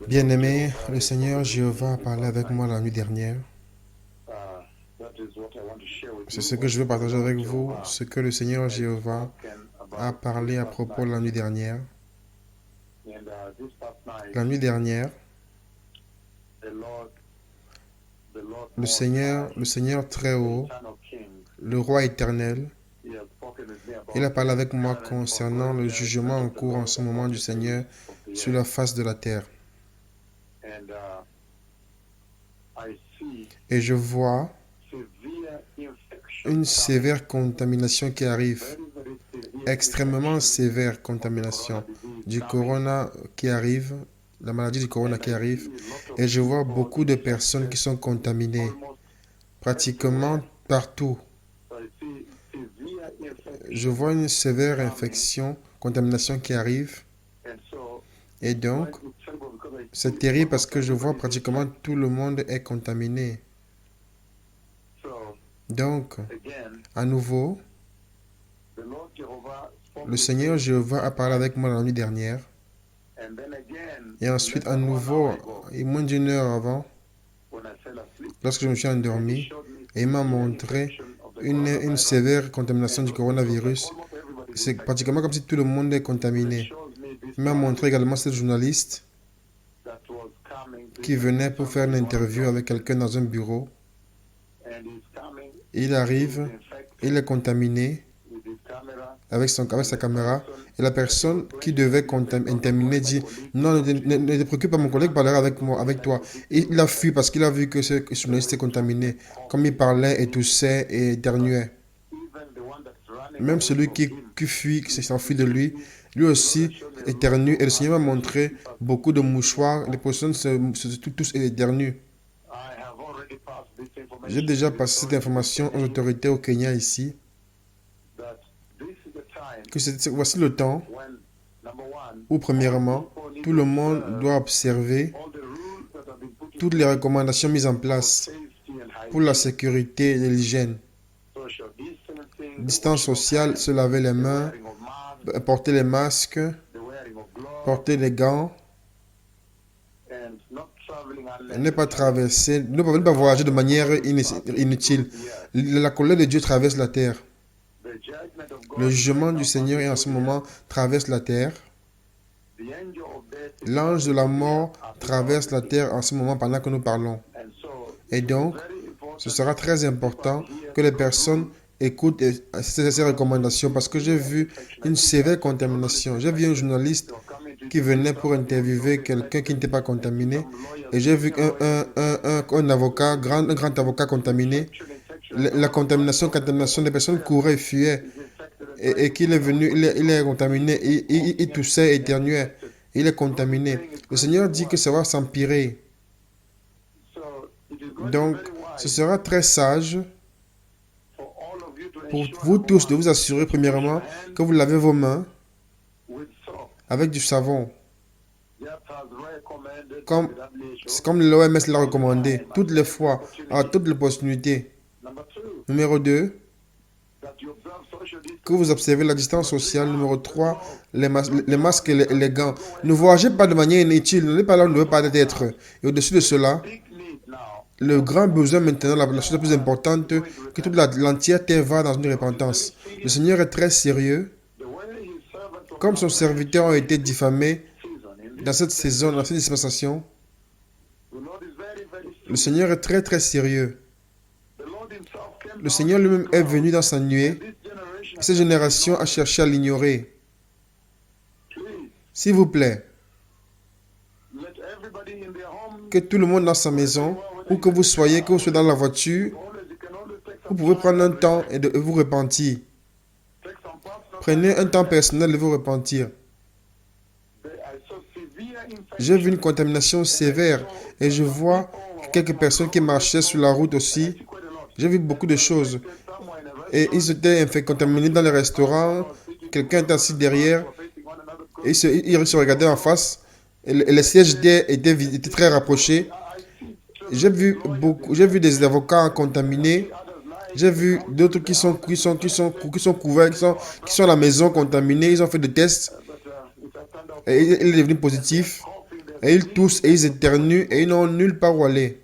Bien-aimé, le Seigneur Jéhovah a parlé avec moi la nuit dernière. C'est ce que je veux partager avec vous, ce que le Seigneur Jéhovah a parlé à propos la nuit dernière. La nuit dernière, le Seigneur très haut, le roi éternel, il a parlé avec moi concernant le jugement en cours en ce moment du Seigneur sur la face de la terre. Et je vois une sévère contamination qui arrive, extrêmement sévère contamination du corona qui arrive, la maladie du corona qui arrive, et je vois beaucoup de personnes qui sont contaminées, pratiquement partout. Je vois une sévère infection, contamination qui arrive, et donc, c'est terrible parce que je vois pratiquement tout le monde est contaminé. Donc, à nouveau, le Seigneur Jéhovah a parlé avec moi la nuit dernière. Et ensuite, à nouveau, et moins d'une heure avant, lorsque je me suis endormi, et il m'a montré une sévère contamination du coronavirus. C'est pratiquement comme si tout le monde est contaminé. Il m'a montré également ce journaliste qui venait pour faire une interview avec quelqu'un dans un bureau. Il arrive, il est contaminé avec sa caméra. Et la personne qui devait contaminer dit, non, ne te préoccupe pas, mon collègue parlera avec toi. Et il a fui parce qu'il a vu que ce journaliste est contaminé. Comme il parlait et toussait et éternuait. Même celui qui fuit, qui s'enfuit de lui, lui aussi éternue. Et le Seigneur m'a montré beaucoup de mouchoirs. Les personnes tous éternuent. J'ai déjà passé cette information aux autorités au Kenya ici. Voici le temps où, premièrement, tout le monde doit observer toutes les recommandations mises en place pour la sécurité et l'hygiène. Distance sociale, se laver les mains, porter les masques, porter les gants, ne pas traverser, ne pas voyager de manière inutile. La colère de Dieu traverse la terre. Le jugement du Seigneur en ce moment traverse la terre. L'ange de la mort traverse la terre en ce moment pendant que nous parlons. Et donc, ce sera très important que les personnes écoutent ces recommandations parce que j'ai vu une sévère contamination. J'ai vu un journaliste qui venait pour interviewer quelqu'un qui n'était pas contaminé et j'ai vu un avocat, un grand avocat contaminé. La contamination des personnes couraient et fuyaient et qu'il est venu, il est contaminé, il toussait, éternuait, il est contaminé. Le Seigneur dit que ça va s'empirer. Donc, ce sera très sage pour vous tous de vous assurer premièrement que vous lavez vos mains avec du savon. Comme l'OMS l'a recommandé, toutes les fois, à toutes les opportunités. Numéro 2, que vous observez la distance sociale. Numéro 3, les masques et les gants. Ne voyagez pas de manière inutile, n'allez pas là où ne devez pas être. Et au-dessus de cela, le grand besoin maintenant, la chose la plus importante, que toute l'entière terre va dans une repentance. Le Seigneur est très sérieux. Comme son serviteur a été diffamé dans cette saison, dans cette dispensation, le Seigneur est très très sérieux. Le Seigneur lui-même est venu dans sa nuée. Cette génération a cherché à l'ignorer. S'il vous plaît, que tout le monde dans sa maison, où que vous soyez dans la voiture, vous pouvez prendre un temps et de vous repentir. Prenez un temps personnel de vous repentir. J'ai vu une contamination sévère et je vois quelques personnes qui marchaient sur la route aussi. J'ai vu beaucoup de choses. Et ils étaient contaminés dans les restaurants. Quelqu'un était assis derrière. Et ils se regardaient en face. Et les sièges étaient très rapprochés. J'ai vu des avocats contaminés. J'ai vu d'autres qui sont couverts, qui sont à la maison contaminés. Ils ont fait des tests. Et il est devenu positif. et ils toussent et ils éternuent et ils n'ont nulle part où aller.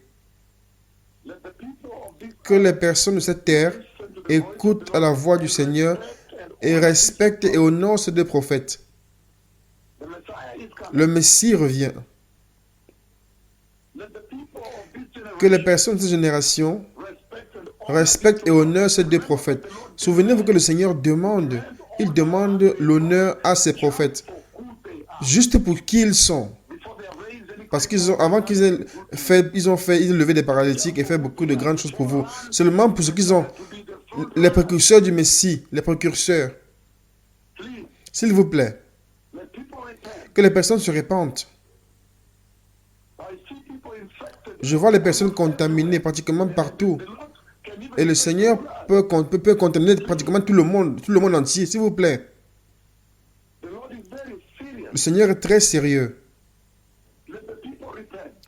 Que les personnes de cette terre écoutent à la voix du Seigneur et respectent et honorent ces deux prophètes. Le Messie revient. Que les personnes de cette génération respectent et honorent ces deux prophètes. Souvenez-vous que le Seigneur demande, il demande l'honneur à ses prophètes, juste pour qui ils sont. Parce avant qu'ils aient fait, ils ont levé des paralytiques et fait beaucoup de grandes choses pour vous. Seulement pour ce qu'ils ont, les précurseurs du Messie, les précurseurs. S'il vous plaît, que les personnes se répandent. Je vois les personnes contaminées pratiquement partout. Et le Seigneur peut contaminer pratiquement tout le monde entier, s'il vous plaît. Le Seigneur est très sérieux.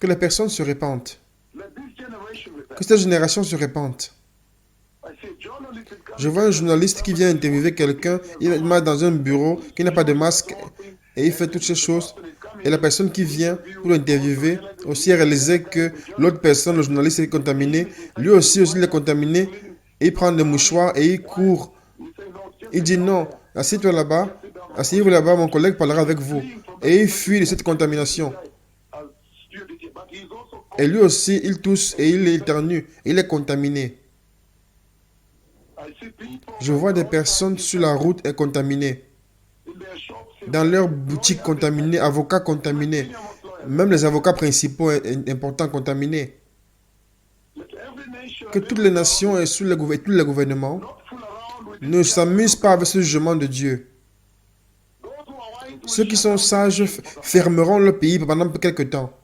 Que les personnes se répandent. Que cette génération se répande. Je vois un journaliste qui vient interviewer quelqu'un, il est dans un bureau, qui n'a pas de masque, et il fait toutes ces choses. Et la personne qui vient pour l'interviewer aussi a réalisé que l'autre personne, le journaliste, est contaminé. Lui aussi, il est contaminé. Et il prend des mouchoirs et il court. Il dit non, assieds-toi là-bas, asseyez-vous là-bas, mon collègue parlera avec vous. Et il fuit de cette contamination. Et lui aussi, il tousse et il éternue. Il est contaminé. Je vois des personnes sur la route et contaminées. Dans leurs boutiques contaminées, avocats contaminés. Même les avocats principaux importants contaminés. Que toutes les nations et tous les gouvernements ne s'amusent pas avec ce jugement de Dieu. Ceux qui sont sages fermeront le pays pendant quelques temps.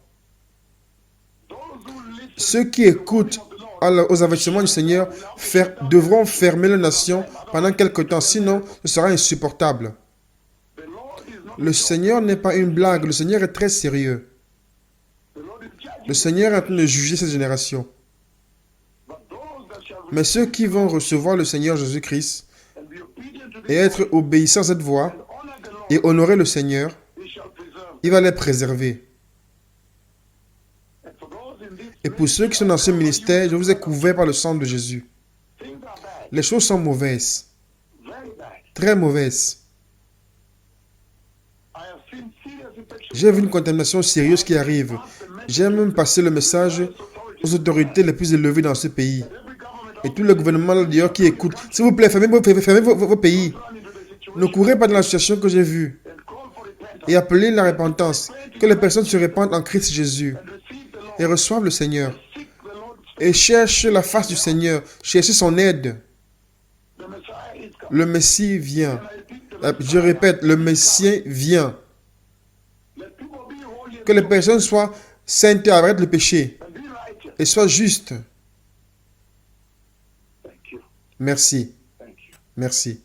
Ceux qui écoutent aux avertissements du Seigneur devront fermer la nation pendant quelque temps, sinon ce sera insupportable. Le Seigneur n'est pas une blague, le Seigneur est très sérieux. Le Seigneur est en train de juger cette génération. Mais ceux qui vont recevoir le Seigneur Jésus-Christ et être obéissants à cette voix et honorer le Seigneur, il va les préserver. Et pour ceux qui sont dans ce ministère, je vous ai couvert par le sang de Jésus. Les choses sont mauvaises. Très mauvaises. J'ai vu une contamination sérieuse qui arrive. J'ai même passé le message aux autorités les plus élevées dans ce pays. Et tous les gouvernements d'ailleurs qui écoutent. S'il vous plaît, fermez vos pays. Ne courez pas dans la situation que j'ai vue. Et appelez la repentance. Que les personnes se répandent en Christ Jésus. Et reçoivent le Seigneur. Et cherchent la face du Seigneur. Cherchez son aide. Le Messie vient. Je répète, le Messie vient. Que les personnes soient saintes et arrêtent le péché. Et soient justes. Merci. Merci.